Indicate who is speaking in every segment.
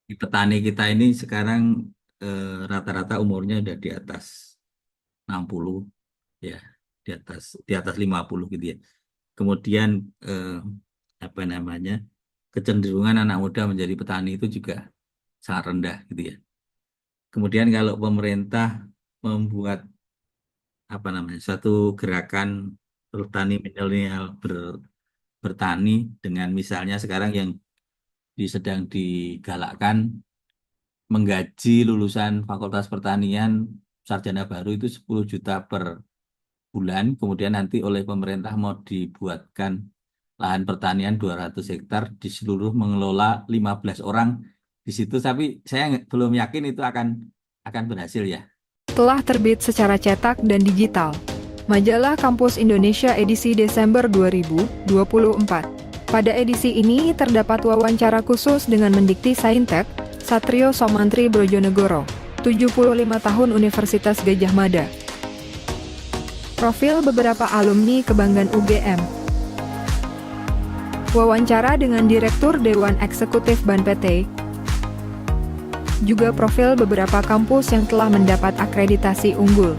Speaker 1: Di petani kita ini sekarang rata-rata umurnya udah di atas 60 ya, di atas 50 gitu ya. Kemudian eh, apa namanya? Kecenderungan anak muda menjadi petani itu juga sangat rendah gitu ya. Kemudian kalau pemerintah membuat apa namanya? Satu gerakan petani milenial bertani dengan misalnya sekarang yang sedang digalakkan menggaji lulusan Fakultas Pertanian sarjana baru itu 10 juta per bulan, kemudian nanti oleh pemerintah mau dibuatkan lahan pertanian 200 hektar di seluruh mengelola 15 orang di situ, tapi saya belum yakin itu akan berhasil ya.
Speaker 2: Telah terbit secara cetak dan digital. Majalah Kampus Indonesia edisi Desember 2024. Pada edisi ini terdapat wawancara khusus dengan Mendikti Saintek, Satrio Somantri Brojonegoro, 75 tahun Universitas Gadjah Mada. Profil beberapa alumni kebanggaan UGM. Wawancara dengan Direktur Dewan Eksekutif BAN PT. Juga profil beberapa kampus yang telah mendapat akreditasi unggul.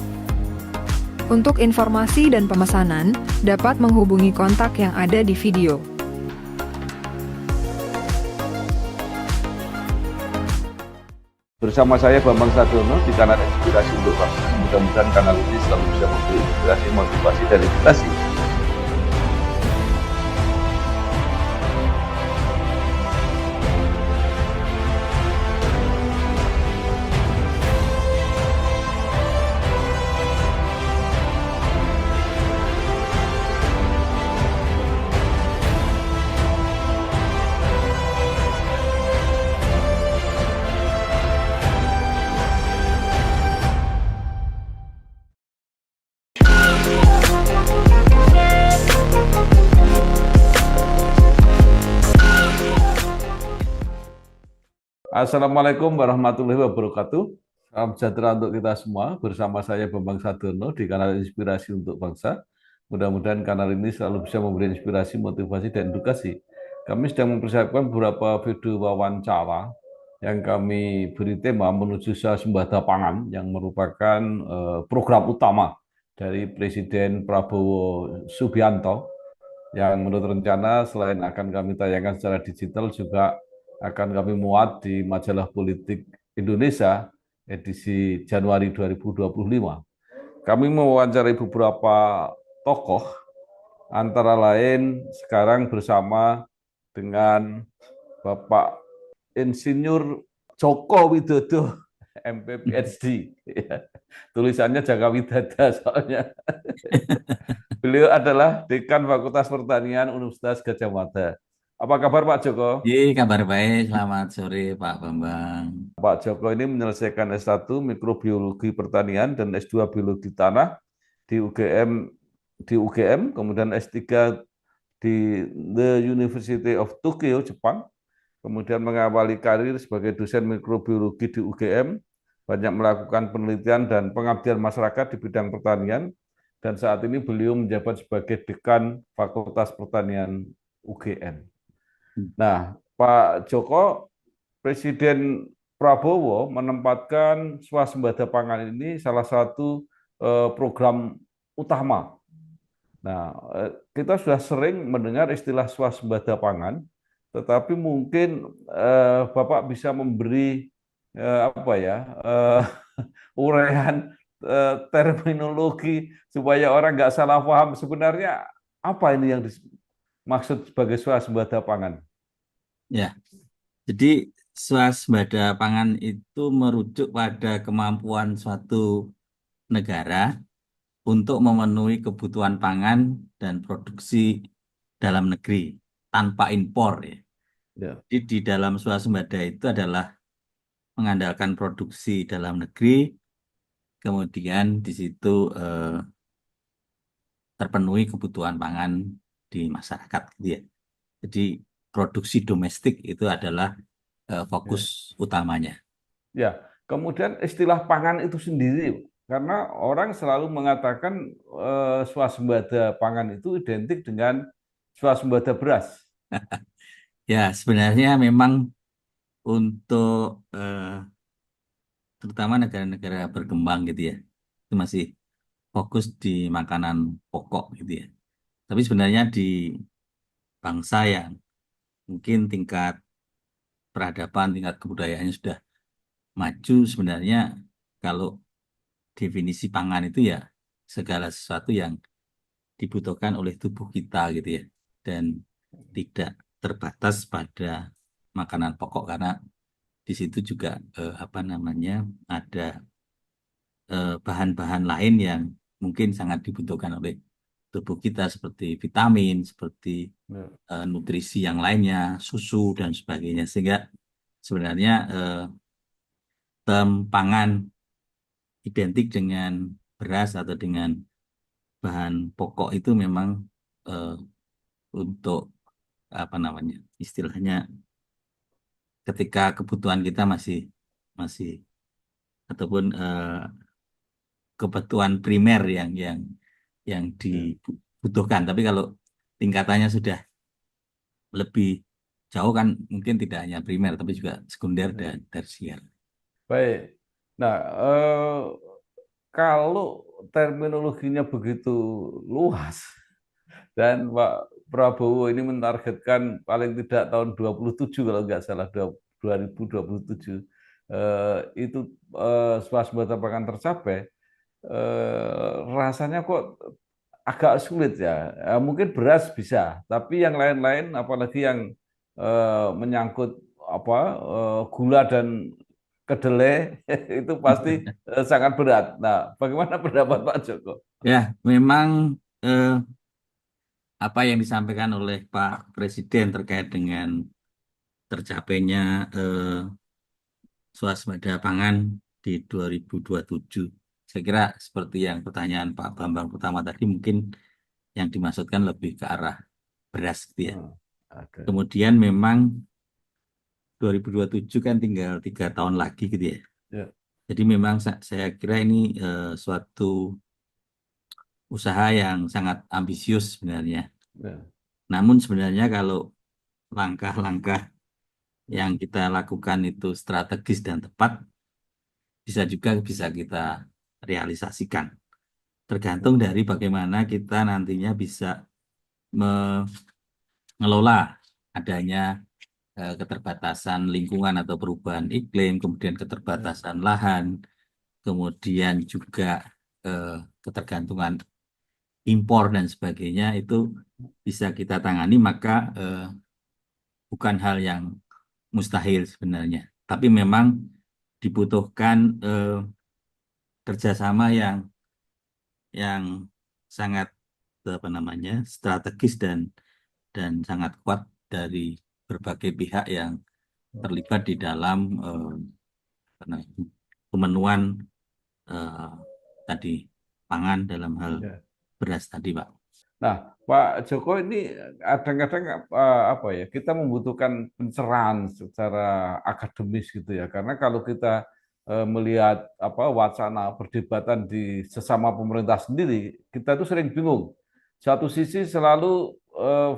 Speaker 2: Untuk informasi dan pemesanan, dapat menghubungi kontak yang ada di video.
Speaker 3: Bersama saya Bambang Sadiono di kanal Inspirasi untuk Bangsa. Mudah-mudahan kanal ini selalu bisa memberi inspirasi, motivasi, dan edukasi. Assalamualaikum warahmatullahi wabarakatuh. Salam sejahtera untuk kita semua. Bersama saya Bambang Sadiono di kanal Inspirasi untuk Bangsa. Mudah-mudahan kanal ini selalu bisa memberi inspirasi, motivasi, dan edukasi. Kami sedang mempersiapkan beberapa video wawancara yang kami beri tema menuju swasembada pangan yang merupakan program utama dari Presiden Prabowo Subianto yang menurut rencana selain akan kami tayangkan secara digital juga akan kami muat di majalah Politik Indonesia edisi Januari 2025. Kami mewawancarai beberapa tokoh, antara lain sekarang bersama dengan Bapak Insinyur Joko Widodo, MP PhD. Tulisannya Jaka Widada soalnya. Beliau adalah Dekan Fakultas Pertanian Universitas Gadjah Mada. Apa kabar Pak Joko?
Speaker 1: Kabar baik, selamat sore Pak Bambang.
Speaker 3: Pak Joko ini menyelesaikan S1 Mikrobiologi Pertanian dan S2 Biologi Tanah di UGM, kemudian S3 di The University of Tokyo, Jepang. Kemudian mengawali karir sebagai dosen mikrobiologi di UGM, banyak melakukan penelitian dan pengabdian masyarakat di bidang pertanian, dan saat ini beliau menjabat sebagai Dekan Fakultas Pertanian UGM. Nah, Pak Joko, Presiden Prabowo menempatkan swasembada pangan ini salah satu program utama. Nah, kita sudah sering mendengar istilah swasembada pangan, tetapi mungkin Bapak bisa memberi apa ya uraian terminologi supaya orang nggak salah paham sebenarnya apa ini yang dimaksud sebagai swasembada pangan.
Speaker 1: Ya, jadi swasembada pangan itu merujuk pada kemampuan suatu negara untuk memenuhi kebutuhan pangan dan produksi dalam negeri tanpa impor ya.
Speaker 3: Ya.
Speaker 1: Jadi di dalam swasembada itu adalah mengandalkan produksi dalam negeri, kemudian di situ terpenuhi kebutuhan pangan di masyarakat gitu ya. Jadi produksi domestik itu adalah fokus
Speaker 3: Ya.
Speaker 1: utamanya.
Speaker 3: Ya, kemudian istilah pangan itu sendiri, karena orang selalu mengatakan swasembada pangan itu identik dengan swasembada beras.
Speaker 1: Ya, sebenarnya memang untuk terutama negara-negara berkembang gitu ya, itu masih fokus di makanan pokok gitu ya. Tapi sebenarnya di bangsa yang mungkin tingkat peradaban, tingkat kebudayaannya sudah maju, sebenarnya kalau definisi pangan itu ya segala sesuatu yang dibutuhkan oleh tubuh kita gitu ya, dan tidak terbatas pada makanan pokok karena di situ juga apa namanya ada bahan-bahan lain yang mungkin sangat dibutuhkan oleh tubuh kita seperti vitamin, seperti
Speaker 3: Ya.
Speaker 1: nutrisi yang lainnya, susu dan sebagainya. Sehingga sebenarnya term pangan identik dengan beras atau dengan bahan pokok itu memang eh, untuk apa namanya istilahnya ketika kebutuhan kita masih masih ataupun kebutuhan primer yang
Speaker 3: Ya.
Speaker 1: dibutuhkan. Tapi kalau tingkatannya sudah lebih jauh kan mungkin tidak hanya primer tapi juga sekunder dan
Speaker 3: Ya.
Speaker 1: tersier.
Speaker 3: Baik. Nah, kalau terminologinya begitu luas dan Pak Prabowo ini menargetkan paling tidak tahun 27 kalau nggak salah 2027 itu swasembada pangan tercapai, rasanya kok agak sulit ya. Mungkin beras bisa, tapi yang lain-lain apalagi yang menyangkut apa gula dan kedelai itu pasti sangat berat. Nah, bagaimana pendapat Pak Joko?
Speaker 1: Ya, memang apa yang disampaikan oleh Pak Presiden terkait dengan tercapainya swasembada pangan di 2027. Saya kira seperti yang pertanyaan Pak Bambang pertama tadi mungkin yang dimaksudkan lebih ke arah beras gitu ya.
Speaker 3: Ada.
Speaker 1: Kemudian memang 2027 kan tinggal 3 tahun lagi gitu ya.
Speaker 3: Ya,
Speaker 1: Jadi memang saya kira ini suatu usaha yang sangat ambisius sebenarnya.
Speaker 3: ya,
Speaker 1: Namun sebenarnya kalau langkah-langkah
Speaker 3: ya,
Speaker 1: yang kita lakukan itu strategis dan tepat, bisa kita realisasikan. Tergantung dari bagaimana kita nantinya bisa mengelola adanya keterbatasan lingkungan atau perubahan iklim, kemudian
Speaker 3: ya,
Speaker 1: keterbatasan lahan, kemudian juga eh, ketergantungan impor dan sebagainya itu bisa kita tangani, maka bukan hal yang mustahil sebenarnya. Tapi memang dibutuhkan kerjasama yang sangat apa namanya strategis dan sangat kuat dari berbagai pihak yang terlibat di dalam apa namanya, pemenuhan eh, tadi pangan dalam hal
Speaker 3: ya.
Speaker 1: beras tadi, Pak.
Speaker 3: Nah, Pak Joko ini kadang-kadang apa ya, kita membutuhkan pencerahan secara akademis gitu ya. Karena kalau kita melihat apa wacana perdebatan di sesama pemerintah sendiri, kita tuh sering bingung. Satu sisi selalu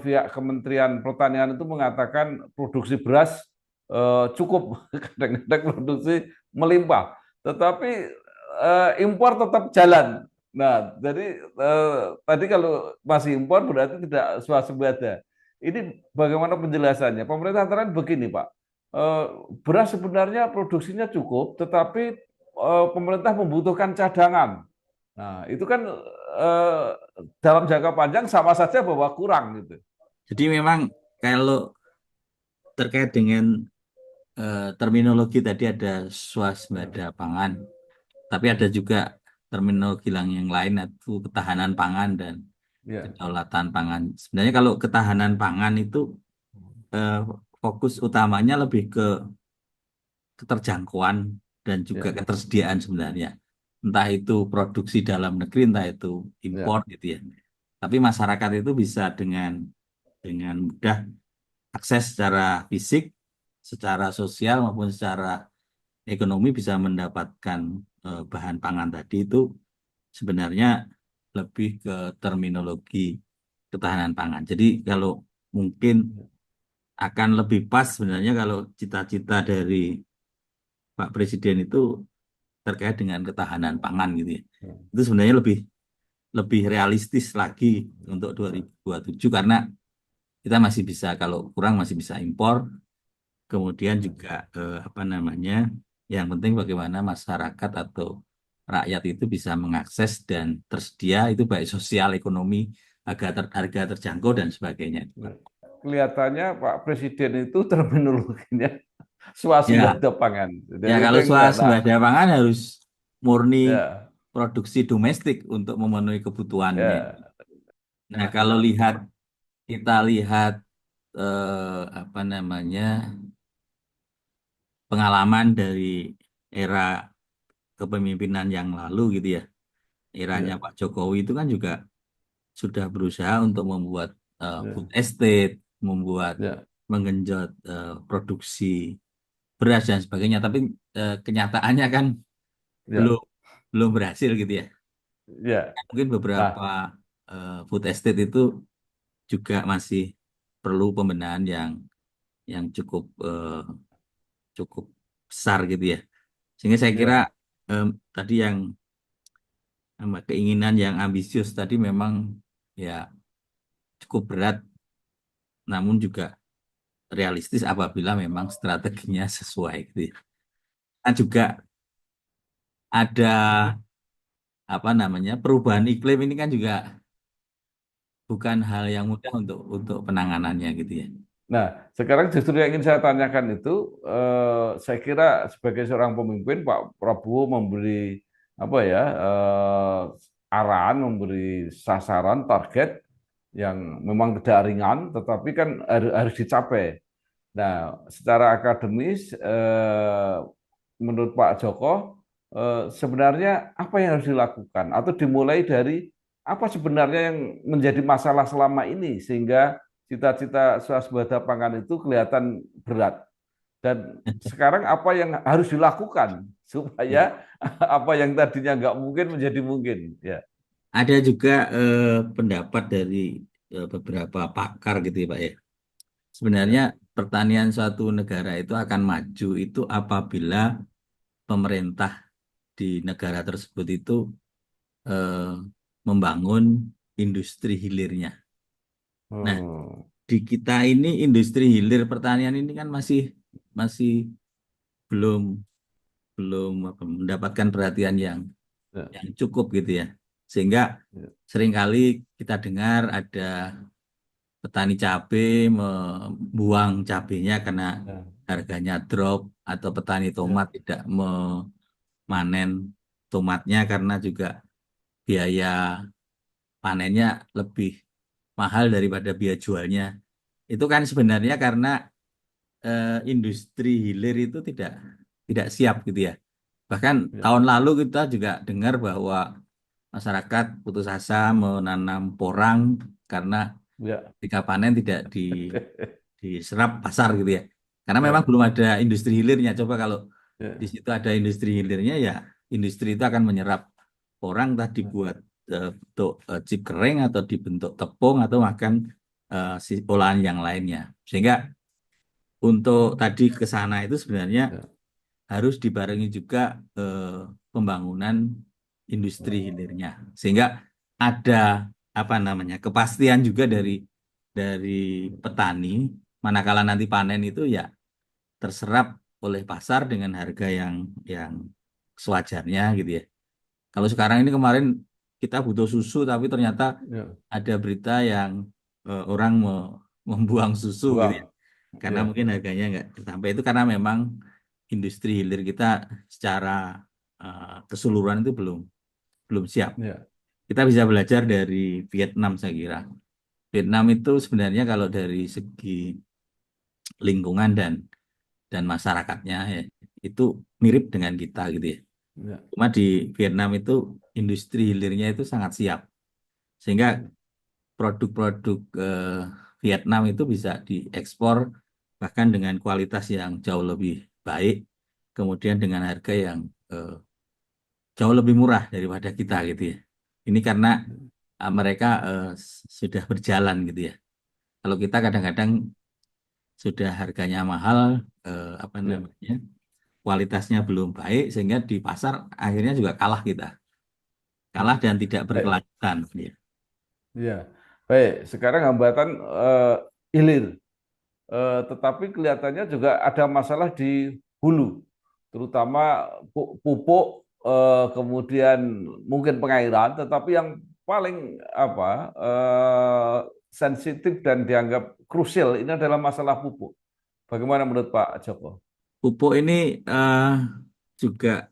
Speaker 3: pihak Kementerian Pertanian itu mengatakan produksi beras cukup, kadang-kadang produksi melimpah, tetapi impor tetap jalan. Nah, jadi tadi kalau masih impor berarti tidak swasembada. Ini bagaimana penjelasannya? Pemerintah antara begini, Pak. Eh, Beras sebenarnya produksinya cukup, tetapi pemerintah membutuhkan cadangan. Nah, itu kan eh, dalam jangka panjang sama saja bahwa kurang gitu.
Speaker 1: Jadi memang kalau terkait dengan terminologi tadi ada
Speaker 3: Ya,
Speaker 1: swasembada pangan, tapi ada juga terminologi yang lain itu ketahanan pangan dan
Speaker 3: ya,
Speaker 1: kedaulatan pangan. Sebenarnya kalau ketahanan pangan itu eh, fokus utamanya lebih ke keterjangkauan dan juga
Speaker 3: ya,
Speaker 1: ketersediaan sebenarnya. Entah itu produksi dalam negeri, entah itu impor
Speaker 3: ya,
Speaker 1: gitu ya. Tapi masyarakat itu bisa dengan mudah akses secara fisik, secara sosial maupun secara ekonomi bisa mendapatkan bahan pangan tadi itu sebenarnya lebih ke terminologi ketahanan pangan. Jadi kalau mungkin akan lebih pas sebenarnya kalau cita-cita dari Pak Presiden itu terkait dengan ketahanan pangan gitu ya. Itu sebenarnya lebih lebih realistis lagi untuk 2027 karena kita masih bisa kalau kurang masih bisa impor. Kemudian juga apa namanya? Yang penting bagaimana masyarakat atau rakyat itu bisa mengakses dan tersedia itu baik sosial, ekonomi, harga terjangkau dan sebagainya.
Speaker 3: Kelihatannya Pak Presiden itu terminologinya swasembada
Speaker 1: Ya,
Speaker 3: pangan.
Speaker 1: ya
Speaker 3: Jadi itu
Speaker 1: kalau
Speaker 3: yang nah,
Speaker 1: swasembada pangan harus murni
Speaker 3: ya,
Speaker 1: produksi domestik untuk memenuhi kebutuhannya.
Speaker 3: ya,
Speaker 1: Nah, kalau kita lihat apa namanya pengalaman dari era kepemimpinan yang lalu gitu ya, eranya
Speaker 3: ya,
Speaker 1: Pak Jokowi itu kan juga sudah berusaha untuk membuat food
Speaker 3: ya,
Speaker 1: estate, membuat
Speaker 3: ya,
Speaker 1: menggenjot produksi beras dan sebagainya. Tapi kenyataannya kan
Speaker 3: ya,
Speaker 1: belum belum berhasil gitu ya.
Speaker 3: ya.
Speaker 1: Mungkin beberapa
Speaker 3: Nah,
Speaker 1: food estate itu juga masih perlu pembenahan yang cukup cukup besar gitu ya. Sehingga saya kira
Speaker 3: ya,
Speaker 1: tadi yang keinginan yang ambisius tadi memang ya cukup berat, namun juga realistis apabila memang strateginya sesuai gitu ya. Kan juga ada apa namanya perubahan iklim ini kan juga bukan hal yang mudah untuk penanganannya gitu ya.
Speaker 3: nah, sekarang justru yang ingin saya tanyakan itu, saya kira sebagai seorang pemimpin Pak Prabowo memberi apa ya arahan, memberi sasaran, target yang memang tidak ringan, tetapi kan harus dicapai. Nah, secara akademis, menurut Pak Joko, sebenarnya apa yang harus dilakukan? Atau dimulai dari apa sebenarnya yang menjadi masalah selama ini sehingga cita-cita swasembada pangan itu kelihatan berat? Dan sekarang apa yang harus dilakukan supaya apa yang tadinya nggak mungkin menjadi mungkin? Ya,
Speaker 1: Ada juga pendapat dari beberapa pakar gitu ya Pak ya. Sebenarnya
Speaker 3: ya,
Speaker 1: pertanian suatu negara itu akan maju itu apabila pemerintah di negara tersebut itu eh, membangun industri hilirnya. Nah,
Speaker 3: hmm,
Speaker 1: di kita ini industri hilir pertanian ini kan masih masih belum belum mendapatkan perhatian
Speaker 3: ya,
Speaker 1: yang cukup gitu ya. Sehingga
Speaker 3: ya,
Speaker 1: seringkali kita dengar ada petani cabai membuang cabainya karena
Speaker 3: ya,
Speaker 1: harganya drop atau petani
Speaker 3: ya,
Speaker 1: tomat tidak memanen tomatnya karena juga biaya panennya lebih mahal daripada biaya jualnya. Itu kan sebenarnya karena industri hilir itu tidak siap gitu ya. Bahkan
Speaker 3: ya,
Speaker 1: tahun lalu kita juga dengar bahwa masyarakat putus asa menanam porang karena
Speaker 3: ya,
Speaker 1: ketika panen tidak diserap pasar gitu ya. Karena memang
Speaker 3: ya,
Speaker 1: belum ada industri hilirnya. Coba kalau di
Speaker 3: ya,
Speaker 1: situ ada industri hilirnya ya industri itu akan menyerap porang entah dibuat bentuk chip kering atau dibentuk tepung atau makan si olahan yang lainnya. Sehingga untuk tadi ke sana itu sebenarnya
Speaker 3: ya.
Speaker 1: harus dibarengi juga eh, pembangunan industri hilirnya sehingga ada apa namanya kepastian juga dari petani manakala nanti panen itu ya terserap oleh pasar dengan harga yang sewajarnya gitu ya. Kalau sekarang ini kemarin kita butuh susu tapi ternyata
Speaker 3: Ya.
Speaker 1: ada berita yang orang membuang susu gitu ya
Speaker 3: Buang.
Speaker 1: karena
Speaker 3: Ya,
Speaker 1: mungkin harganya nggak sampai itu karena memang industri hilir kita secara keseluruhan itu belum belum siap.
Speaker 3: ya,
Speaker 1: Kita bisa belajar dari Vietnam saya kira. Vietnam itu sebenarnya kalau dari segi lingkungan dan masyarakatnya ya, itu mirip dengan kita gitu ya.
Speaker 3: ya,
Speaker 1: Cuma di Vietnam itu industri hilirnya itu sangat siap sehingga produk-produk Vietnam itu bisa diekspor bahkan dengan kualitas yang jauh lebih baik, kemudian dengan harga yang eh, jauh lebih murah daripada kita gitu ya. Ini karena mereka sudah berjalan gitu ya. Kalau kita kadang-kadang sudah harganya mahal, apa
Speaker 3: Ya,
Speaker 1: namanya, kualitasnya belum baik, sehingga di pasar akhirnya juga kalah kita,
Speaker 3: ya.
Speaker 1: kalah dan tidak
Speaker 3: Baik,
Speaker 1: berkelanjutan. Ya.
Speaker 3: ya. Baik, sekarang hambatan hilir. Tetapi kelihatannya juga ada masalah di hulu, terutama pupuk, kemudian mungkin pengairan, tetapi yang paling apa sensitif dan dianggap krusial ini adalah masalah pupuk. Bagaimana menurut Pak Joko?
Speaker 1: Pupuk ini juga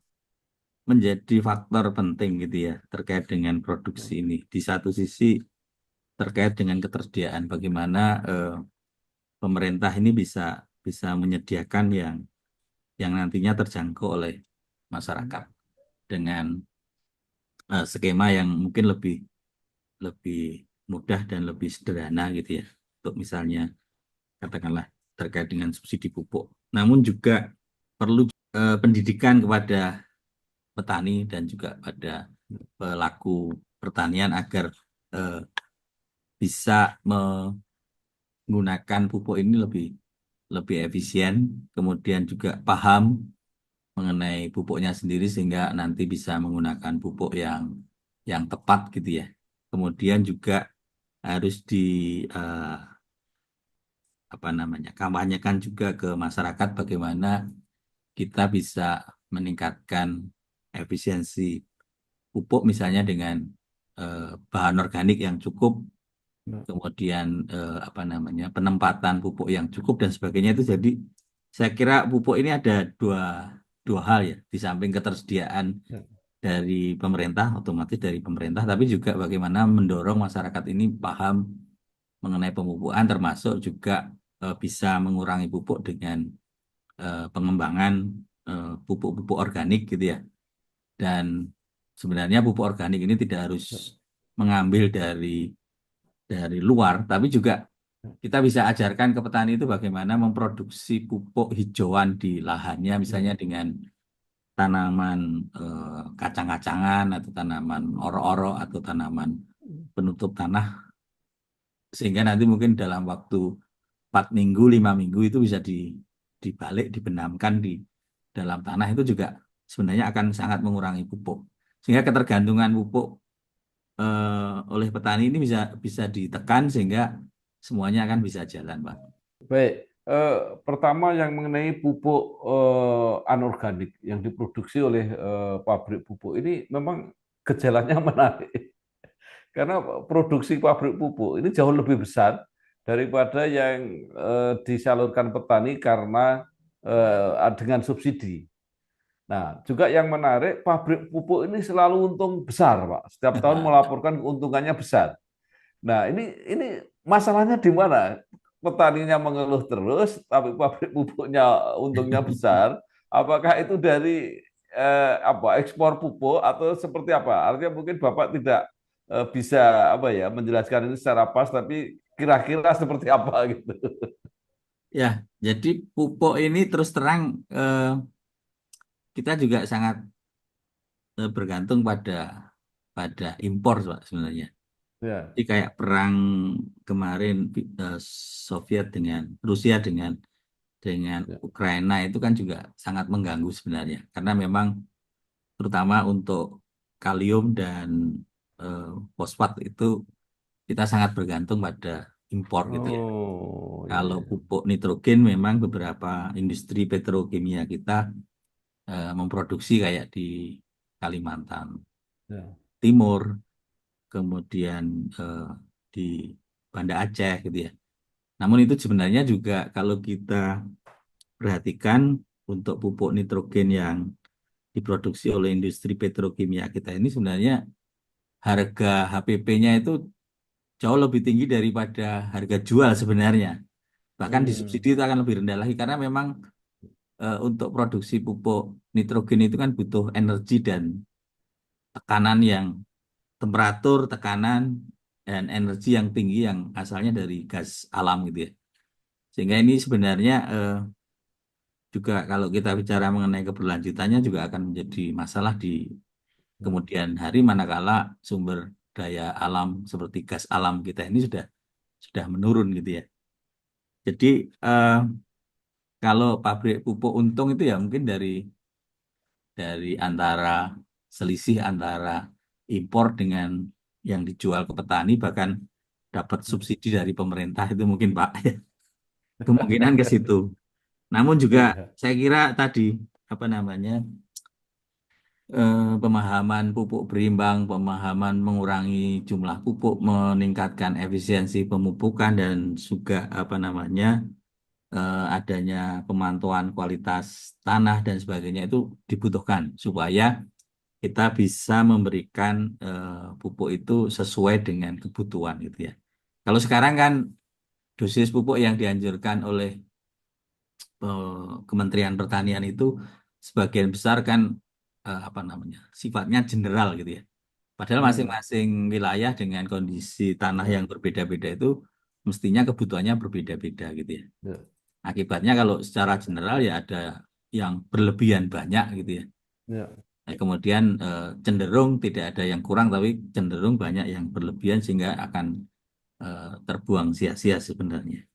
Speaker 1: menjadi faktor penting gitu ya terkait dengan produksi ini. Di satu sisi terkait dengan ketersediaan, bagaimana pemerintah ini bisa bisa menyediakan yang nantinya terjangkau oleh masyarakat dengan skema yang mungkin lebih lebih mudah dan lebih sederhana gitu ya. Untuk misalnya katakanlah terkait dengan subsidi pupuk. Namun juga perlu pendidikan kepada petani dan juga pada pelaku pertanian agar eh, bisa menggunakan pupuk ini lebih lebih efisien, kemudian juga paham mengenai pupuknya sendiri sehingga nanti bisa menggunakan pupuk yang tepat gitu ya. Kemudian juga harus di eh, apa namanya, kampanyekan juga ke masyarakat bagaimana kita bisa meningkatkan efisiensi pupuk misalnya dengan bahan organik yang cukup, kemudian apa namanya, penempatan pupuk yang cukup dan sebagainya. Itu jadi saya kira pupuk ini ada dua dua hal ya, di samping ketersediaan
Speaker 3: Ya.
Speaker 1: dari pemerintah, otomatis dari pemerintah, tapi juga bagaimana mendorong masyarakat ini paham mengenai pemupukan, termasuk juga bisa mengurangi pupuk dengan pengembangan pupuk-pupuk organik gitu ya. Dan sebenarnya pupuk organik ini tidak harus mengambil dari luar, tapi juga kita bisa ajarkan ke petani itu bagaimana memproduksi pupuk hijauan di lahannya, misalnya dengan tanaman kacang-kacangan atau tanaman oro-oro atau tanaman penutup tanah, sehingga nanti mungkin dalam waktu 4 minggu, 5 minggu itu bisa dibalik, dibenamkan di dalam tanah, itu juga sebenarnya akan sangat mengurangi pupuk. Sehingga ketergantungan pupuk oleh petani ini bisa bisa ditekan sehingga semuanya akan bisa jalan, Pak.
Speaker 3: Baik, pertama yang mengenai pupuk anorganik yang diproduksi oleh pabrik pupuk ini memang gejalanya menarik. Karena produksi pabrik pupuk ini jauh lebih besar daripada yang disalurkan petani karena dengan subsidi. Nah, juga yang menarik, pabrik pupuk ini selalu untung besar, Pak. Setiap tahun melaporkan keuntungannya besar. Nah, ini masalahnya di mana? Petaninya mengeluh terus, tapi pabrik pupuknya untungnya besar. Apakah itu dari apa ekspor pupuk atau seperti apa? Artinya mungkin Bapak tidak bisa apa ya menjelaskan ini secara pas, tapi kira-kira seperti apa gitu.
Speaker 1: Ya, jadi pupuk ini terus terang kita juga sangat bergantung pada pada impor, Pak, sebenarnya.
Speaker 3: Ya,
Speaker 1: Jadi kayak perang kemarin eh, Soviet dengan Rusia dengan
Speaker 3: ya,
Speaker 1: Ukraina itu kan juga sangat mengganggu sebenarnya, karena memang terutama untuk kalium dan eh, fosfat itu kita sangat bergantung pada impor gitu ya.
Speaker 3: oh ya,
Speaker 1: Kalau
Speaker 3: ya,
Speaker 1: pupuk nitrogen memang beberapa industri petrokimia kita memproduksi kayak di Kalimantan
Speaker 3: ya.
Speaker 1: Timur, kemudian di Banda Aceh gitu ya. Namun itu sebenarnya juga kalau kita perhatikan untuk pupuk nitrogen yang diproduksi oleh industri petrokimia kita ini sebenarnya harga HPP-nya itu jauh lebih tinggi daripada harga jual sebenarnya. Bahkan disubsidi
Speaker 3: Hmm,
Speaker 1: itu akan lebih rendah lagi karena memang untuk produksi pupuk nitrogen itu kan butuh energi dan tekanan yang temperatur, tekanan dan energi yang tinggi yang asalnya dari gas alam gitu ya. Sehingga ini sebenarnya juga kalau kita bicara mengenai keberlanjutannya juga akan menjadi masalah di
Speaker 3: ya.
Speaker 1: kemudian hari manakala sumber daya alam seperti gas alam kita ini sudah menurun gitu ya. Jadi eh, kalau pabrik pupuk untung itu ya mungkin dari antara selisih antara impor dengan yang dijual ke petani, bahkan dapat subsidi dari pemerintah itu mungkin Pak. Kemungkinan ke situ. Namun juga
Speaker 3: Iya,
Speaker 1: saya kira tadi apa namanya, pemahaman pupuk berimbang, pemahaman mengurangi jumlah pupuk, meningkatkan efisiensi pemupukan, dan juga apa namanya, adanya pemantauan kualitas tanah dan sebagainya itu dibutuhkan supaya kita bisa memberikan pupuk itu sesuai dengan kebutuhan gitu ya. Kalau sekarang kan dosis pupuk yang dianjurkan oleh Kementerian Pertanian itu sebagian besar kan apa namanya, sifatnya general gitu ya. Padahal
Speaker 3: hmm,
Speaker 1: masing-masing wilayah dengan kondisi tanah
Speaker 3: ya,
Speaker 1: yang berbeda-beda itu mestinya kebutuhannya berbeda-beda gitu ya.
Speaker 3: ya,
Speaker 1: Akibatnya kalau secara general ya ada yang berlebihan banyak gitu ya.
Speaker 3: ya.
Speaker 1: Nah, kemudian cenderung tidak ada yang kurang, tapi cenderung banyak yang berlebihan sehingga akan terbuang sia-sia sebenarnya.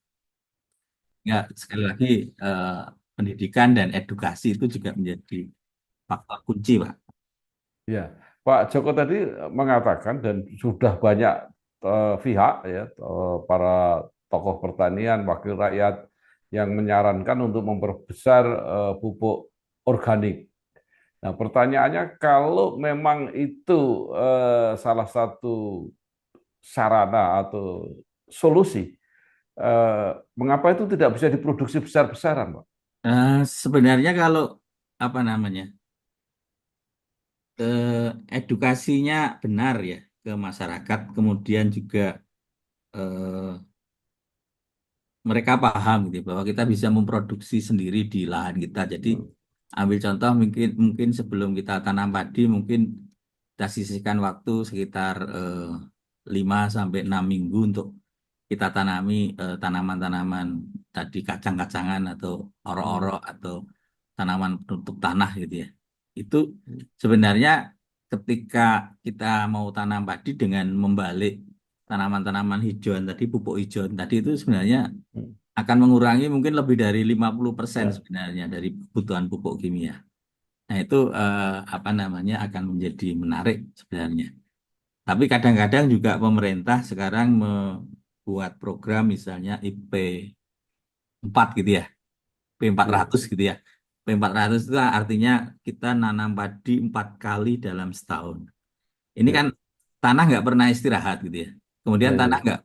Speaker 1: Ya, sekali lagi eh, pendidikan dan edukasi itu juga menjadi faktor kunci, Pak.
Speaker 3: Ya, Pak Joko tadi mengatakan dan sudah banyak pihak ya, para tokoh pertanian, wakil rakyat yang menyarankan untuk memperbesar pupuk organik. Nah, pertanyaannya kalau memang itu salah satu sarana atau solusi, mengapa itu tidak bisa diproduksi besar-besaran, Pak?
Speaker 1: Sebenarnya kalau apa namanya, edukasinya benar ya ke masyarakat, kemudian juga eh, mereka paham gitu ya, bahwa kita bisa memproduksi sendiri di lahan kita. Jadi
Speaker 3: Hmm,
Speaker 1: ambil contoh, mungkin mungkin sebelum kita tanam padi mungkin kita sisihkan waktu sekitar 5 sampai 6 minggu untuk kita tanami tanaman-tanaman tadi, kacang-kacangan atau
Speaker 3: hmm,
Speaker 1: oro-oro atau tanaman penutup tanah gitu ya. Itu sebenarnya ketika kita mau tanam padi dengan membalik tanaman-tanaman hijauan tadi, pupuk hijauan tadi, itu sebenarnya
Speaker 3: hmm.
Speaker 1: akan mengurangi mungkin lebih dari 50%
Speaker 3: Ya,
Speaker 1: sebenarnya dari kebutuhan pupuk kimia. Nah, itu apa namanya, akan menjadi menarik sebenarnya. Tapi kadang-kadang juga pemerintah sekarang membuat program misalnya IP 4 gitu ya,
Speaker 3: ya,
Speaker 1: P400 gitu ya. P400 itu artinya kita nanam padi 4 kali dalam setahun. Ini kan
Speaker 3: ya,
Speaker 1: tanah nggak pernah istirahat gitu ya. Kemudian
Speaker 3: ya,
Speaker 1: tanah
Speaker 3: ya,
Speaker 1: nggak,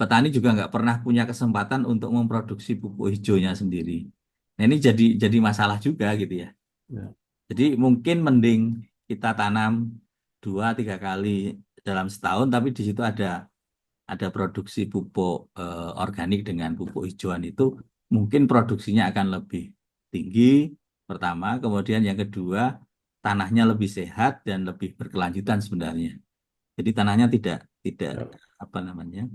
Speaker 1: petani juga nggak pernah punya kesempatan untuk memproduksi pupuk hijaunya sendiri. Nah, ini jadi masalah juga gitu ya.
Speaker 3: ya.
Speaker 1: Jadi mungkin mending kita tanam 2-3 kali dalam setahun, tapi di situ ada produksi pupuk organik dengan pupuk hijauan itu, mungkin produksinya akan lebih tinggi pertama, kemudian yang kedua tanahnya lebih sehat dan lebih berkelanjutan sebenarnya. Jadi tanahnya tidak tidak
Speaker 3: Ya.
Speaker 1: apa namanya,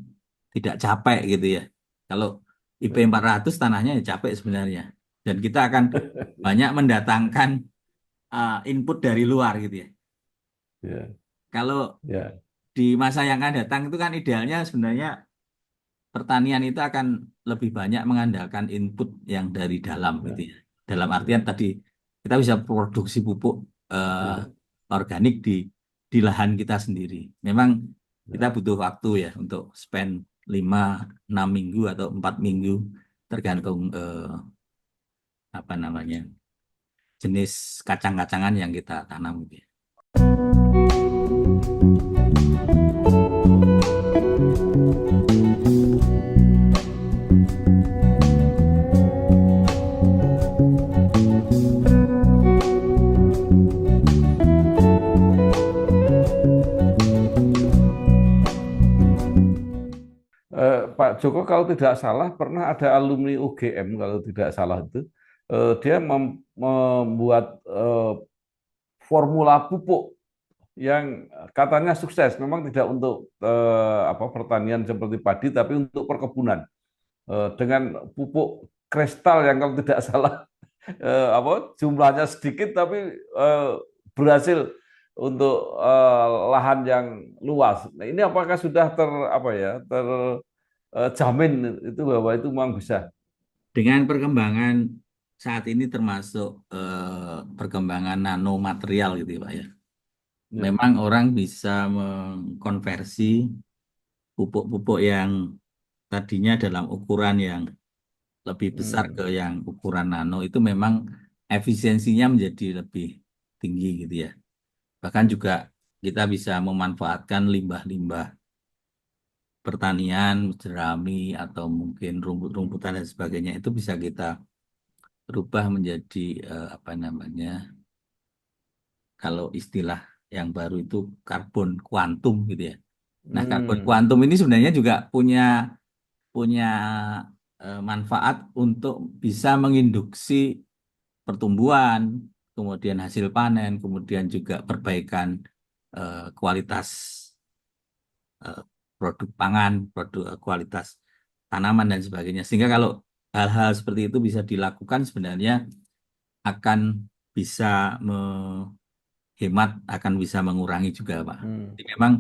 Speaker 1: tidak capek gitu ya. Kalau IP 400 tanahnya ya capek sebenarnya. Dan kita akan banyak mendatangkan input dari luar gitu ya.
Speaker 3: Ya,
Speaker 1: Kalau
Speaker 3: ya,
Speaker 1: di masa yang akan datang itu kan idealnya sebenarnya pertanian itu akan lebih banyak mengandalkan input yang dari dalam gitu
Speaker 3: ya,
Speaker 1: ya. Dalam
Speaker 3: ya,
Speaker 1: artian tadi kita bisa produksi pupuk eh,
Speaker 3: ya,
Speaker 1: organik di lahan kita sendiri. Memang kita
Speaker 3: ya.
Speaker 1: butuh waktu ya untuk spend 5-6 minggu atau 4 minggu, tergantung apa namanya, jenis kacang-kacangan yang kita tanam gitu ya.
Speaker 3: Pak Joko kalau tidak salah pernah ada alumni UGM kalau tidak salah itu dia membuat formula pupuk yang katanya sukses. Memang tidak untuk apa pertanian seperti padi, tapi untuk perkebunan. Dengan pupuk kristal yang kalau tidak salah apa jumlahnya sedikit tapi berhasil untuk lahan yang luas. Nah, ini apakah sudah ter apa ya jamin itu bahwa itu memang bisa.
Speaker 1: Dengan perkembangan saat ini termasuk perkembangan nanomaterial gitu ya Pak ya.
Speaker 3: Ya.
Speaker 1: Memang orang bisa mengkonversi pupuk-pupuk yang tadinya dalam ukuran yang lebih besar ke
Speaker 3: Hmm.
Speaker 1: yang ukuran nano itu memang efisiensinya menjadi lebih tinggi gitu ya. Bahkan juga kita bisa memanfaatkan limbah-limbah pertanian, jerami atau mungkin rumput-rumputan dan sebagainya itu bisa kita rubah menjadi apa namanya? Kalau istilah yang baru itu karbon kuantum gitu ya. Nah, karbon
Speaker 3: Hmm.
Speaker 1: kuantum ini sebenarnya juga punya punya manfaat untuk bisa menginduksi pertumbuhan, kemudian hasil panen, kemudian juga perbaikan kualitas eh, produk pangan, produk kualitas tanaman dan sebagainya. Sehingga kalau hal-hal seperti itu bisa dilakukan sebenarnya akan bisa menghemat, akan bisa mengurangi juga, Pak.
Speaker 3: Hmm.
Speaker 1: Jadi memang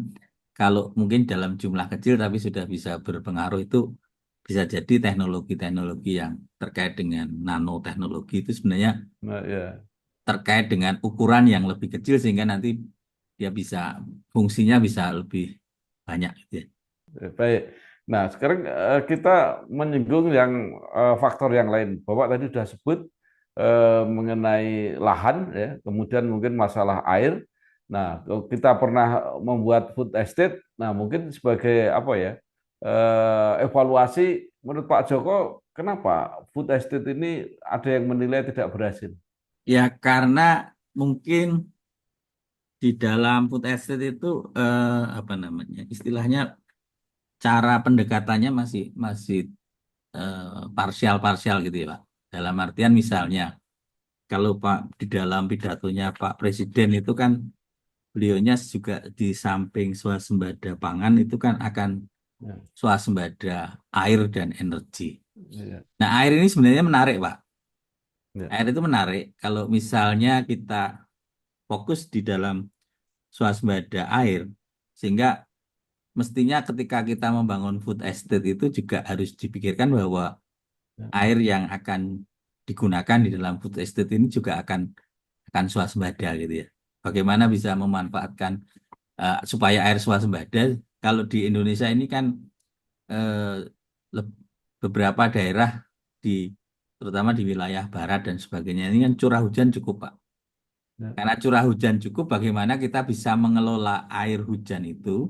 Speaker 1: kalau mungkin dalam jumlah kecil tapi sudah bisa berpengaruh itu bisa jadi teknologi-teknologi yang terkait dengan nanoteknologi itu sebenarnya
Speaker 3: Nah, ya.
Speaker 1: terkait dengan ukuran yang lebih kecil sehingga nanti dia bisa fungsinya bisa lebih banyak gitu ya.
Speaker 3: Baik. Nah, sekarang kita menyinggung yang faktor yang lain. Bapak tadi sudah sebut mengenai lahan, ya, kemudian mungkin masalah air. Nah, kalau kita pernah membuat food estate. Nah, mungkin sebagai apa ya evaluasi menurut Pak Joko, kenapa food estate ini ada yang menilai tidak berhasil?
Speaker 1: Ya karena mungkin di dalam food estate itu apa namanya istilahnya cara pendekatannya masih masih parsial-parsial gitu ya Pak. Dalam artian misalnya kalau Pak di dalam pidatonya Pak Presiden itu kan beliaunya juga di samping swasembada pangan itu kan akan
Speaker 3: Ya,
Speaker 1: swasembada air dan energi.
Speaker 3: ya,
Speaker 1: Nah, air ini sebenarnya menarik, Pak.
Speaker 3: ya,
Speaker 1: Air itu menarik kalau misalnya kita fokus di dalam swasembada air, sehingga mestinya ketika kita membangun food estate itu juga harus dipikirkan bahwa
Speaker 3: ya,
Speaker 1: air yang akan digunakan di dalam food estate ini juga akan swasembada gitu ya. Bagaimana bisa memanfaatkan supaya air swasembada? Kalau di Indonesia ini kan eh, leb- beberapa daerah di terutama di wilayah barat dan sebagainya ini kan curah hujan cukup, Pak.
Speaker 3: ya,
Speaker 1: Karena curah hujan cukup, bagaimana kita bisa mengelola air hujan itu?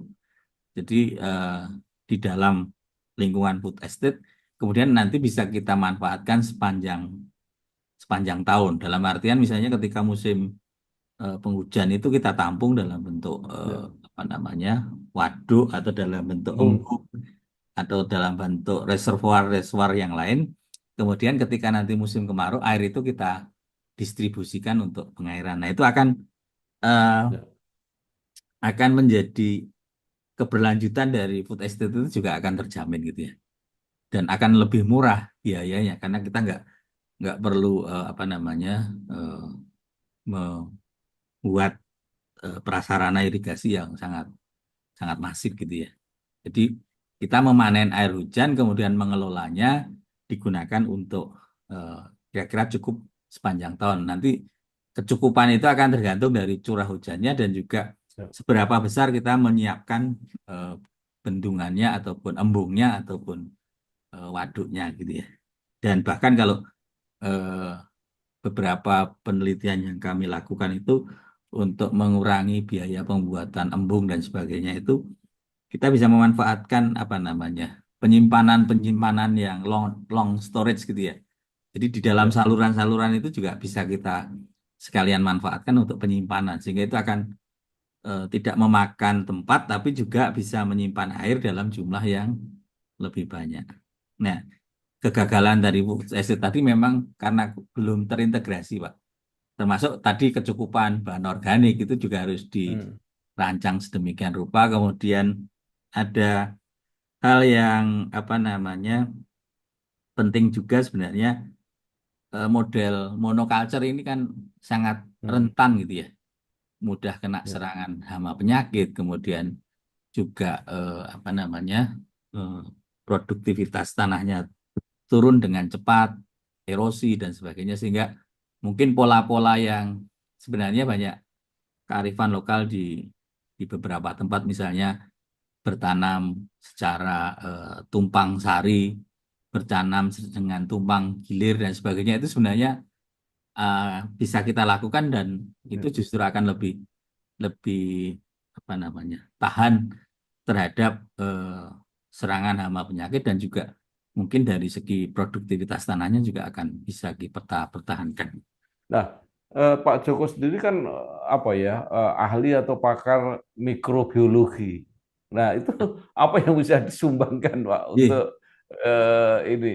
Speaker 1: Jadi di dalam lingkungan food estate, kemudian nanti bisa kita manfaatkan sepanjang sepanjang tahun. Dalam artian misalnya ketika musim penghujan itu kita tampung dalam bentuk
Speaker 3: ya.
Speaker 1: apa namanya waduk atau dalam bentuk
Speaker 3: Bung.
Speaker 1: embung atau dalam bentuk reservoir-reservoir yang lain. Kemudian ketika nanti musim kemarau, air itu kita distribusikan untuk pengairan. Nah, itu eh,
Speaker 3: Ya,
Speaker 1: akan menjadi keberlanjutan dari food estate itu juga akan terjamin gitu ya. Dan akan lebih murah biayanya karena kita nggak perlu apa namanya eh, membuat prasarana irigasi yang sangat sangat masif gitu ya. Jadi kita memanen air hujan kemudian mengelolanya digunakan untuk eh, kira-kira cukup sepanjang tahun. Nanti kecukupan itu akan tergantung dari curah hujannya dan juga
Speaker 3: ya,
Speaker 1: seberapa besar kita menyiapkan eh, bendungannya ataupun embungnya ataupun waduknya gitu ya. Dan bahkan kalau eh, beberapa penelitian yang kami lakukan itu untuk mengurangi biaya pembuatan embung dan sebagainya itu kita bisa memanfaatkan apa namanya penyimpanan-penyimpanan yang long long storage gitu ya. Jadi di dalam
Speaker 3: ya.
Speaker 1: saluran-saluran itu juga bisa kita sekalian manfaatkan untuk penyimpanan sehingga itu akan tidak memakan tempat tapi juga bisa menyimpan air dalam jumlah yang lebih banyak. Nah, kegagalan dari food estate tadi memang karena belum terintegrasi, Pak. Termasuk tadi kecukupan bahan organik itu juga harus
Speaker 3: Hmm.
Speaker 1: dirancang sedemikian rupa. Kemudian ada hal yang apa namanya penting juga sebenarnya model monoculture ini kan sangat
Speaker 3: Hmm.
Speaker 1: rentan gitu ya, mudah kena
Speaker 3: Ya,
Speaker 1: serangan hama penyakit, kemudian juga apa namanya eh, produktivitas tanahnya turun dengan cepat, erosi dan sebagainya, sehingga mungkin pola-pola yang sebenarnya banyak kearifan lokal di beberapa tempat, misalnya bertanam secara tumpang sari, bertanam dengan tumpang gilir dan sebagainya, itu sebenarnya bisa kita lakukan, dan itu
Speaker 3: Ya.
Speaker 1: justru akan lebih lebih apa namanya, tahan terhadap serangan hama penyakit, dan juga mungkin dari segi produktivitas tanahnya juga akan bisa dipertahankan.
Speaker 3: Nah, Pak Joko sendiri kan apa ya, ahli atau pakar mikrobiologi. Nah, itu apa yang bisa disumbangkan, Pak,
Speaker 1: Iya,
Speaker 3: untuk ini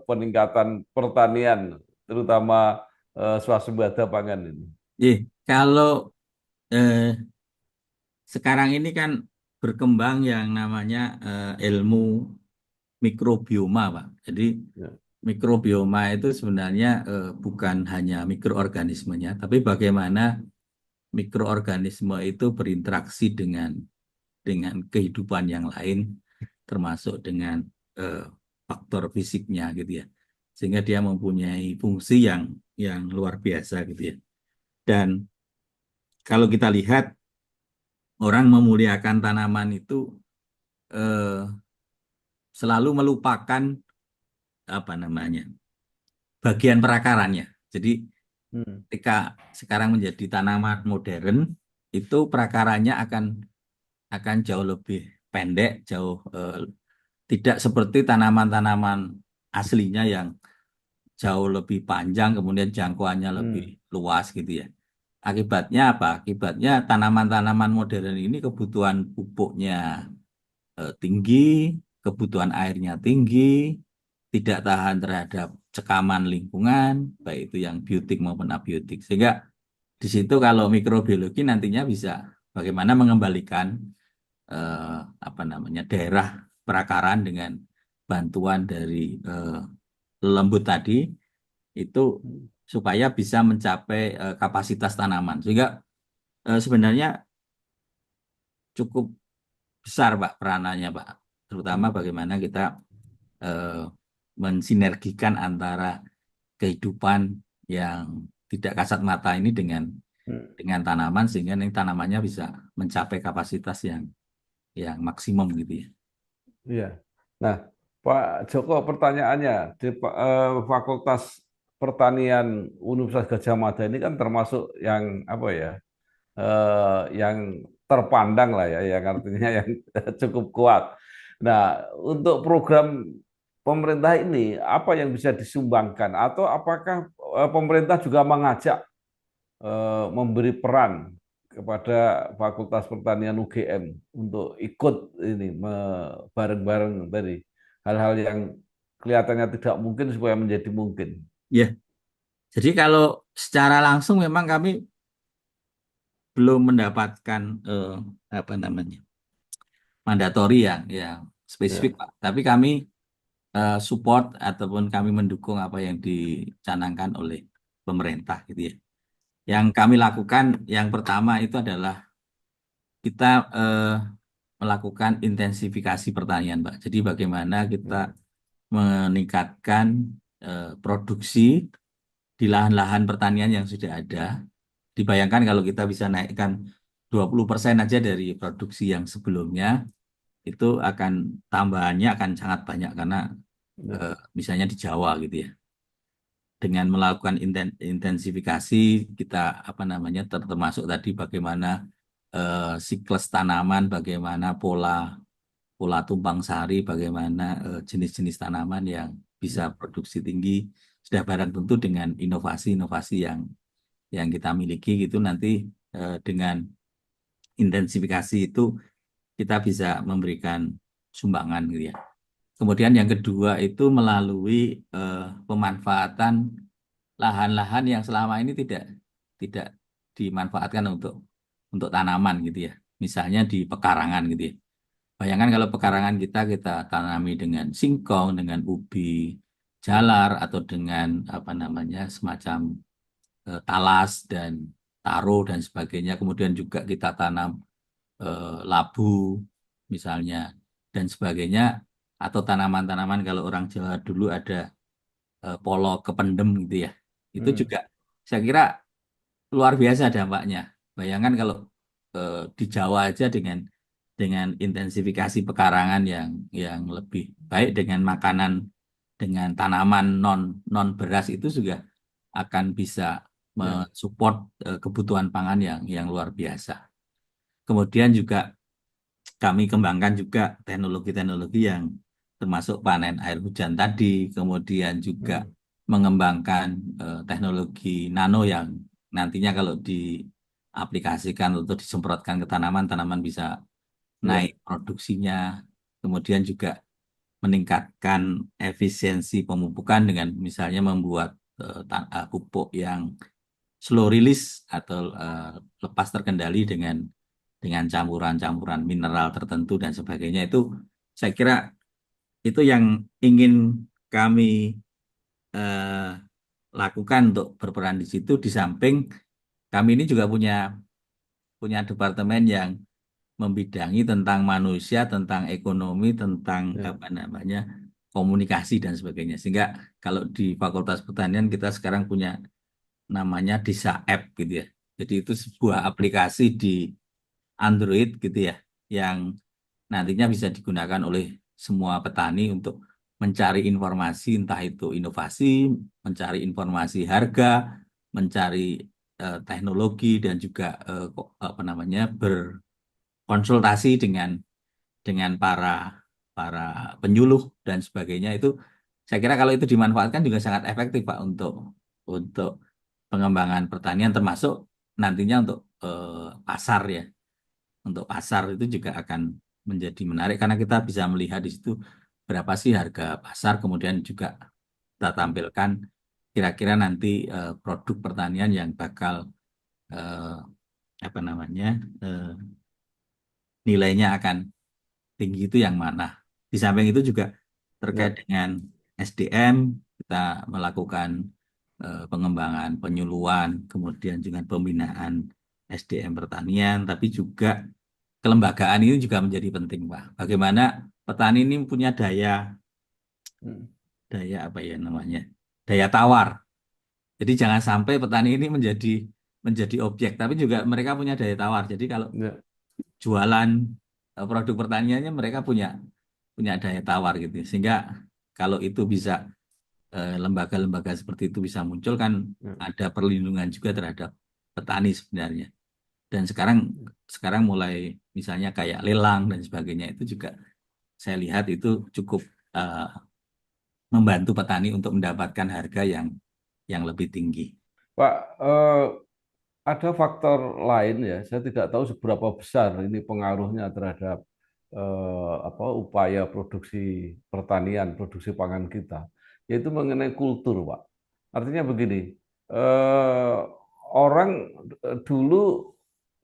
Speaker 3: peningkatan pertanian, terutama swasembada pangan ini.
Speaker 1: iya. Kalau eh, sekarang ini kan berkembang yang namanya ilmu mikrobioma, Pak. Jadi
Speaker 3: Ya.
Speaker 1: mikrobioma itu sebenarnya bukan hanya mikroorganismenya, tapi bagaimana mikroorganisme itu berinteraksi dengan kehidupan yang lain, termasuk dengan eh, faktor fisiknya gitu ya. Sehingga dia mempunyai fungsi yang luar biasa gitu ya. Dan kalau kita lihat, orang memuliakan tanaman itu eh, selalu melupakan apa namanya, bagian perakarannya. Jadi
Speaker 3: Hmm.
Speaker 1: ketika sekarang menjadi tanaman modern, itu perakarannya akan jauh lebih pendek, jauh tidak seperti tanaman-tanaman aslinya yang jauh lebih panjang, kemudian jangkauannya lebih
Speaker 3: Hmm.
Speaker 1: luas gitu ya. Akibatnya apa? Akibatnya tanaman-tanaman modern ini kebutuhan pupuknya tinggi, kebutuhan airnya tinggi, tidak tahan terhadap cekaman lingkungan, baik itu yang biotik maupun abiotik. Sehingga di situ kalau mikrobiologi nantinya bisa bagaimana mengembalikan eh, apa namanya, daerah perakaran dengan bantuan dari lembut tadi, itu supaya bisa mencapai kapasitas tanaman. Sehingga sebenarnya cukup besar, Pak, peranannya, Pak. Terutama
Speaker 3: Hmm.
Speaker 1: bagaimana kita eh, mensinergikan antara kehidupan yang tidak kasat mata ini
Speaker 3: Hmm.
Speaker 1: dengan tanaman, sehingga nih tanamannya bisa mencapai kapasitas yang maksimum gitu ya.
Speaker 3: Iya. Nah, Pak Joko, pertanyaannya di Fakultas Pertanian Universitas Gadjah Mada ini kan termasuk yang apa ya, yang terpandang lah ya, yang artinya yang cukup kuat. Nah, untuk program pemerintah ini apa yang bisa disumbangkan, atau apakah pemerintah juga mengajak, memberi peran kepada Fakultas Pertanian UGM untuk ikut ini bareng-bareng tadi hal-hal yang kelihatannya tidak mungkin supaya menjadi mungkin.
Speaker 1: Ya, jadi kalau secara langsung memang kami belum mendapatkan apa namanya, mandatori yang spesifik,
Speaker 3: Ya.
Speaker 1: Pak. Tapi kami support ataupun kami mendukung apa yang dicanangkan oleh pemerintah gitu ya. Yang kami lakukan yang pertama itu adalah kita melakukan intensifikasi pertanian, Pak. Jadi bagaimana kita meningkatkan produksi di lahan-lahan pertanian yang sudah ada. Dibayangkan kalau kita bisa naikkan 20% aja dari produksi yang sebelumnya, itu akan tambahannya akan sangat banyak, karena
Speaker 3: Ya.
Speaker 1: misalnya di Jawa gitu ya. Dengan melakukan intensifikasi, kita apa namanya, termasuk tadi bagaimana siklus tanaman, bagaimana pola pola tumpang sari, bagaimana jenis-jenis tanaman yang bisa produksi tinggi, sudah barang tentu dengan inovasi-inovasi yang kita miliki gitu, nanti dengan intensifikasi itu kita bisa memberikan sumbangan gitu ya. Kemudian yang kedua itu melalui pemanfaatan lahan-lahan yang selama ini tidak tidak dimanfaatkan untuk tanaman gitu ya. Misalnya di pekarangan gitu ya. Bayangkan kalau pekarangan kita tanami dengan singkong, dengan ubi jalar, atau dengan apa namanya, semacam talas dan taro dan sebagainya. Kemudian juga kita tanam labu misalnya dan sebagainya. atau tanaman-tanaman kalau orang Jawa dulu ada polo kependem gitu ya. Itu
Speaker 3: Hmm.
Speaker 1: juga saya kira luar biasa dampaknya. Bayangkan kalau di Jawa aja dengan intensifikasi pekarangan yang lebih baik dengan makanan dengan tanaman non non beras itu juga akan bisa
Speaker 3: Ya.
Speaker 1: mensupport kebutuhan pangan yang luar biasa. Kemudian juga kami kembangkan juga teknologi-teknologi yang termasuk panen air hujan tadi, kemudian juga
Speaker 3: Hmm.
Speaker 1: mengembangkan teknologi nano yang nantinya kalau diaplikasikan atau disemprotkan ke tanaman, tanaman bisa
Speaker 3: Ya.
Speaker 1: naik produksinya. Kemudian juga meningkatkan efisiensi pemupukan dengan misalnya membuat pupuk yang slow release atau lepas terkendali dengan campuran-campuran mineral tertentu dan sebagainya itu saya kira itu yang ingin kami eh, lakukan untuk berperan di situ di samping kami ini juga punya punya departemen yang membidangi tentang manusia, tentang ekonomi, tentang
Speaker 3: Ya.
Speaker 1: apa namanya komunikasi dan sebagainya. Sehingga kalau di Fakultas Pertanian kita sekarang punya namanya Desa App gitu ya. Jadi itu sebuah
Speaker 3: Ya.
Speaker 1: aplikasi di Android gitu ya, yang nantinya bisa digunakan oleh semua petani untuk mencari informasi, entah itu inovasi, mencari informasi harga, mencari teknologi dan juga apa namanya berkonsultasi dengan para para penyuluh dan sebagainya itu. Saya kira kalau itu dimanfaatkan juga sangat efektif Pak untuk pengembangan pertanian termasuk nantinya untuk pasar ya. Untuk pasar itu juga akan menjadi menarik karena kita bisa melihat di situ berapa sih harga pasar, kemudian juga kita tampilkan kira-kira nanti produk pertanian yang bakal eh, apa namanya eh, nilainya akan tinggi itu yang mana. Di samping itu juga terkait
Speaker 3: Ya.
Speaker 1: dengan SDM, kita melakukan pengembangan penyuluhan, kemudian juga pembinaan SDM pertanian, tapi juga kelembagaan ini juga menjadi penting, Pak. Bagaimana petani ini punya daya
Speaker 3: Hmm.
Speaker 1: daya apa ya namanya? Daya tawar. Jadi jangan sampai petani ini menjadi objek, tapi juga mereka punya daya tawar. Jadi kalau
Speaker 3: Ya.
Speaker 1: jualan produk pertaniannya mereka punya punya daya tawar gitu. Sehingga kalau itu bisa lembaga-lembaga seperti itu bisa muncul kan
Speaker 3: Ya.
Speaker 1: ada perlindungan juga terhadap petani sebenarnya. Dan sekarang sekarang mulai misalnya kayak lelang dan sebagainya itu juga saya lihat itu cukup eh, membantu petani untuk mendapatkan harga yang lebih tinggi.
Speaker 3: Pak, ada faktor lain ya. Saya tidak tahu seberapa besar ini pengaruhnya terhadap apa upaya produksi pertanian, produksi pangan kita, yaitu mengenai kultur, Pak. Artinya begini, eh, orang dulu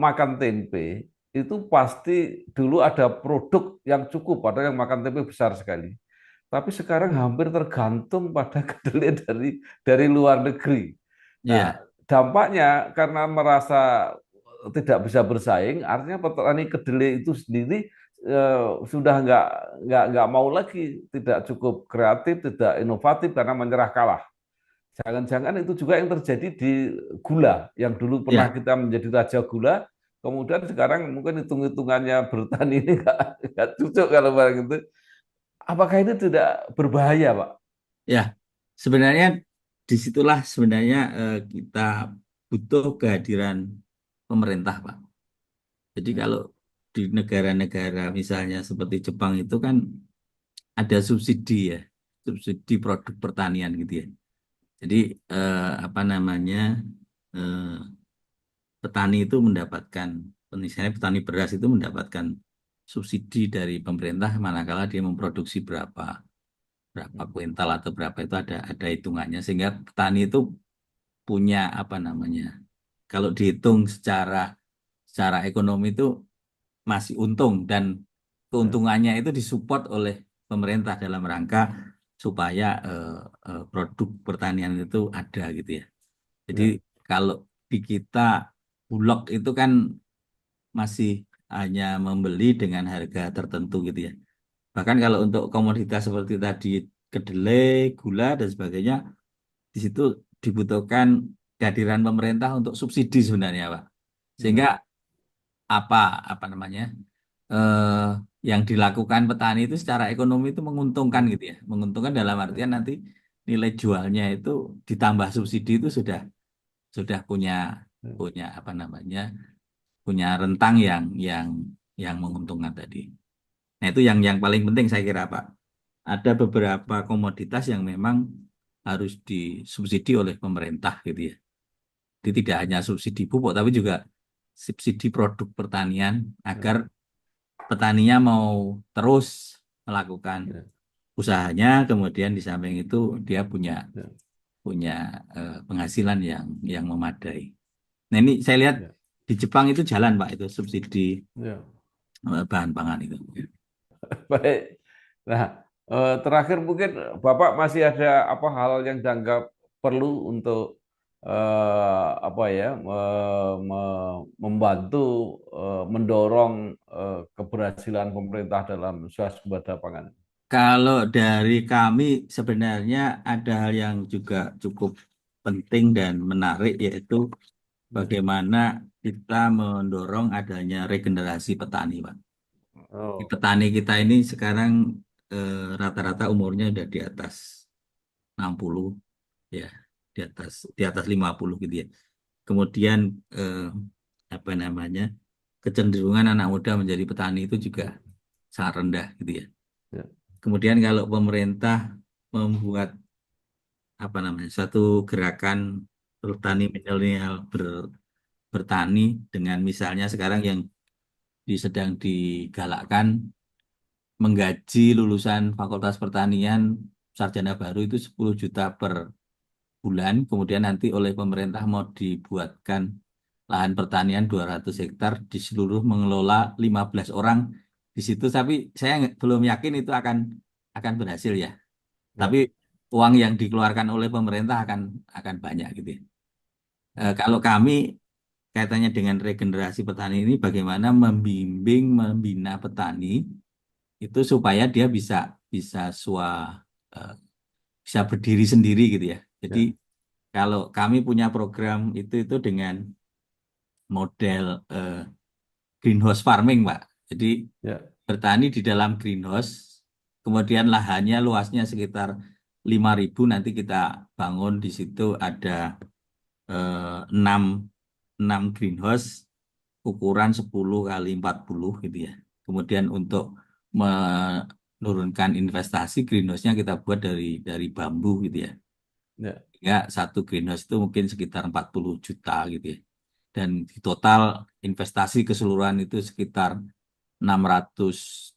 Speaker 3: makan tempe itu pasti dulu ada produk yang cukup, ada yang makan tempe besar sekali. Tapi sekarang hampir tergantung pada kedelai dari luar negeri. Nah,
Speaker 1: Iya,
Speaker 3: dampaknya karena merasa tidak bisa bersaing, artinya petani kedelai itu sendiri sudah nggak mau lagi, tidak cukup kreatif, tidak inovatif karena menyerah kalah. Jangan-jangan itu juga yang terjadi di gula, yang dulu pernah
Speaker 1: iya,
Speaker 3: kita menjadi raja gula, kemudian sekarang mungkin hitung-hitungannya bertani ini nggak cocok kalau barang itu. Apakah ini tidak berbahaya, Pak?
Speaker 1: ya. Sebenarnya disitulah sebenarnya kita butuh kehadiran pemerintah, Pak. Jadi
Speaker 3: Hmm.
Speaker 1: kalau di negara-negara misalnya seperti Jepang itu kan ada subsidi ya, subsidi produk pertanian gitu ya. Jadi apa namanya eh, petani itu mendapatkan, misalnya petani beras itu mendapatkan subsidi dari pemerintah manakala dia memproduksi berapa kuintal atau berapa itu ada hitungannya sehingga petani itu punya apa namanya kalau dihitung secara ekonomi itu masih untung dan
Speaker 3: Ya,
Speaker 1: keuntungannya itu disupport oleh pemerintah dalam rangka supaya produk pertanian itu ada gitu ya. Jadi
Speaker 3: ya,
Speaker 1: kalau di kita Bulog itu kan masih hanya membeli dengan harga tertentu gitu ya. Bahkan kalau untuk komoditas seperti tadi kedelai, gula dan sebagainya, di situ dibutuhkan kehadiran pemerintah untuk subsidi sebenarnya, Pak. Sehingga
Speaker 3: Ya,
Speaker 1: apa apa namanya eh, yang dilakukan petani itu secara ekonomi itu menguntungkan
Speaker 3: ya,
Speaker 1: gitu ya. Menguntungkan dalam
Speaker 3: ya,
Speaker 1: artian nanti nilai jualnya itu ditambah subsidi itu sudah punya
Speaker 3: ya,
Speaker 1: punya apa namanya punya rentang yang menguntungkan tadi. Nah, itu yang paling penting saya kira, Pak. Ada beberapa komoditas yang memang harus disubsidi oleh pemerintah gitu ya. Jadi tidak hanya subsidi pupuk tapi juga subsidi produk pertanian
Speaker 3: ya,
Speaker 1: agar petaninya mau terus melakukan
Speaker 3: ya,
Speaker 1: usahanya, kemudian di samping itu dia punya
Speaker 3: ya,
Speaker 1: punya penghasilan yang memadai. Nah, ini saya lihat
Speaker 3: ya,
Speaker 1: di Jepang itu jalan, Pak, itu subsidi
Speaker 3: ya.
Speaker 1: bahan pangan itu.
Speaker 3: Baik. Nah, terakhir mungkin Bapak masih ada apa hal yang dianggap perlu untuk apa ya membantu mendorong keberhasilan pemerintah dalam swasembada pangan.
Speaker 1: Kalau dari kami sebenarnya ada hal yang juga cukup penting dan menarik, yaitu
Speaker 3: Ya.
Speaker 1: bagaimana kita mendorong adanya regenerasi petani, Pak. Di
Speaker 3: Oh,
Speaker 1: petani kita ini sekarang rata-rata umurnya udah di atas 60, ya, di atas 50 gitu ya. Kemudian eh, apa namanya? Kecenderungan anak muda menjadi petani itu juga sangat rendah gitu ya.
Speaker 3: ya,
Speaker 1: Kemudian kalau pemerintah membuat apa namanya suatu gerakan
Speaker 3: ya,
Speaker 1: petani milenial bertani dengan misalnya sekarang yang sedang digalakkan menggaji lulusan Fakultas Pertanian sarjana baru itu 10 juta per bulan, kemudian nanti oleh pemerintah mau dibuatkan lahan pertanian 200 hektar di seluruh mengelola 15 orang di situ, tapi saya belum yakin itu akan berhasil ya. Tapi
Speaker 3: ya,
Speaker 1: uang yang dikeluarkan oleh pemerintah akan banyak gitu ya.
Speaker 3: ya,
Speaker 1: Kalau kami kaitannya dengan regenerasi petani ini bagaimana membimbing, membina petani itu supaya dia bisa bisa swa eh, bisa berdiri sendiri gitu ya. Jadi
Speaker 3: ya,
Speaker 1: kalau kami punya program itu dengan model greenhouse farming, Pak. Jadi
Speaker 3: ya,
Speaker 1: bertani di dalam greenhouse, kemudian lahannya luasnya sekitar 5.000, nanti kita bangun di situ ada 6 6 greenhouse ukuran 10 kali 40 gitu ya. Kemudian untuk menurunkan investasi greenhouse-nya kita buat dari bambu gitu ya.
Speaker 3: ya,
Speaker 1: Ya, satu greenhouse itu mungkin sekitar 40 juta gitu ya. Dan di total investasi keseluruhan itu sekitar 600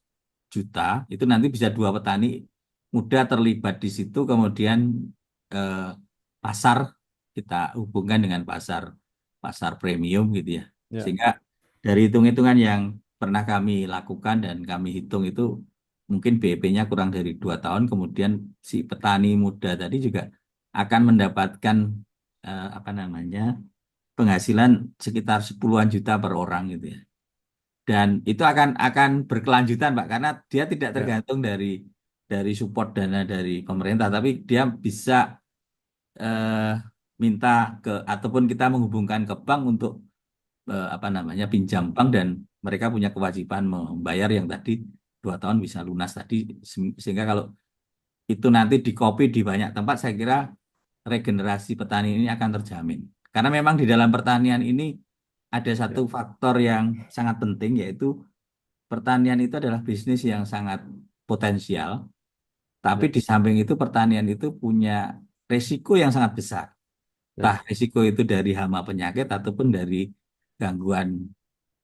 Speaker 1: juta. Itu nanti bisa dua petani muda terlibat di situ, kemudian eh, pasar kita hubungkan dengan pasar pasar premium gitu ya.
Speaker 3: ya,
Speaker 1: Sehingga dari hitung-hitungan yang pernah kami lakukan dan kami hitung itu mungkin BEP-nya kurang dari 2 tahun, kemudian si petani muda tadi juga akan mendapatkan apa namanya penghasilan sekitar 10-an juta per orang gitu ya. Dan itu akan berkelanjutan, Pak, karena dia tidak
Speaker 3: ya,
Speaker 1: tergantung dari support dana dari pemerintah, tapi dia bisa eh, minta ke ataupun kita menghubungkan ke bank untuk apa namanya pinjam bank, dan mereka punya kewajiban membayar yang tadi 2 tahun bisa lunas tadi. Sehingga kalau itu nanti dikopi di banyak tempat, saya kira regenerasi petani ini akan terjamin. Karena memang di dalam pertanian ini ada satu
Speaker 3: ya,
Speaker 1: faktor yang sangat penting, yaitu pertanian itu adalah bisnis yang sangat potensial, tapi
Speaker 3: ya,
Speaker 1: di samping itu pertanian itu punya resiko yang sangat besar. Entah
Speaker 3: ya,
Speaker 1: resiko itu dari hama penyakit ataupun dari gangguan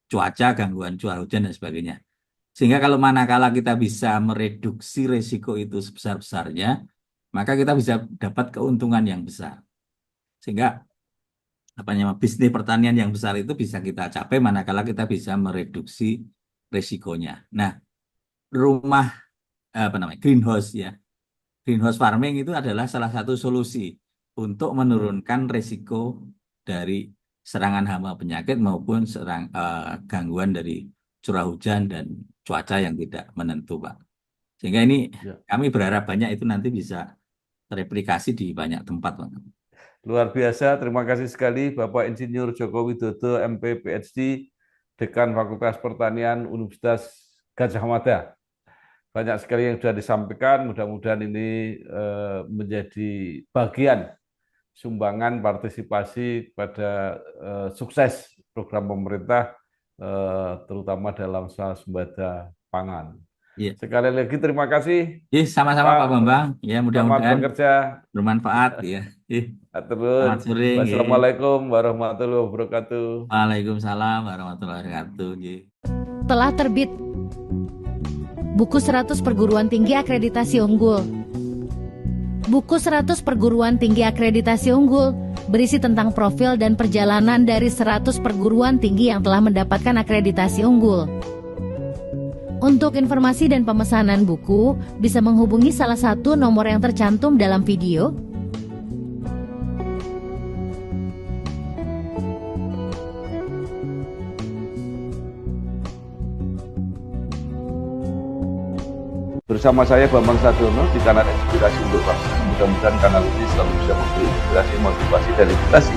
Speaker 1: cuaca, gangguan curah hujan dan sebagainya. Sehingga kalau manakala kita bisa mereduksi resiko itu sebesar-besarnya, maka kita bisa dapat keuntungan yang besar. Sehingga apa namanya bisnis pertanian yang besar itu bisa kita capai manakala kita bisa mereduksi resikonya. Nah, rumah apa namanya greenhouse ya, greenhouse farming itu adalah salah satu solusi untuk menurunkan resiko dari serangan hama penyakit maupun gangguan dari curah hujan dan cuaca yang tidak menentu, Pak. Sehingga ini
Speaker 3: Ya.
Speaker 1: kami berharap banyak itu nanti bisa tereplikasi di banyak tempat, Pak.
Speaker 3: Luar biasa, terima kasih sekali Bapak Insinyur Joko Widodo, MP, PhD, Dekan Fakultas Pertanian Universitas Gadjah Mada. Banyak sekali yang sudah disampaikan, mudah-mudahan ini menjadi bagian sumbangan partisipasi pada sukses program pemerintah, terutama dalam swasembada pangan.
Speaker 1: Iya.
Speaker 3: Sekali lagi terima kasih.
Speaker 1: Sama-sama Pak Bambang. Ya,
Speaker 3: Selamat
Speaker 1: mudah-mudahan
Speaker 3: bekerja.
Speaker 1: bermanfaat ya.
Speaker 3: Terus,
Speaker 1: Selamat sore.
Speaker 3: wassalamualaikum warahmatullahi wabarakatuh.
Speaker 1: Waalaikumsalam warahmatullahi wabarakatuh.
Speaker 4: Telah terbit buku 100 perguruan tinggi akreditasi unggul. Buku 100 perguruan tinggi akreditasi unggul berisi tentang profil dan perjalanan dari 100 perguruan tinggi yang telah mendapatkan akreditasi unggul. Untuk informasi dan pemesanan buku, bisa menghubungi salah satu nomor yang tercantum dalam video.
Speaker 3: Bersama saya Bambang Sadiono di kanal Inspirasi untuk Bangsa. Mudah-mudahan kanal ini selalu bisa memberi inspirasi, motivasi, dan edukasi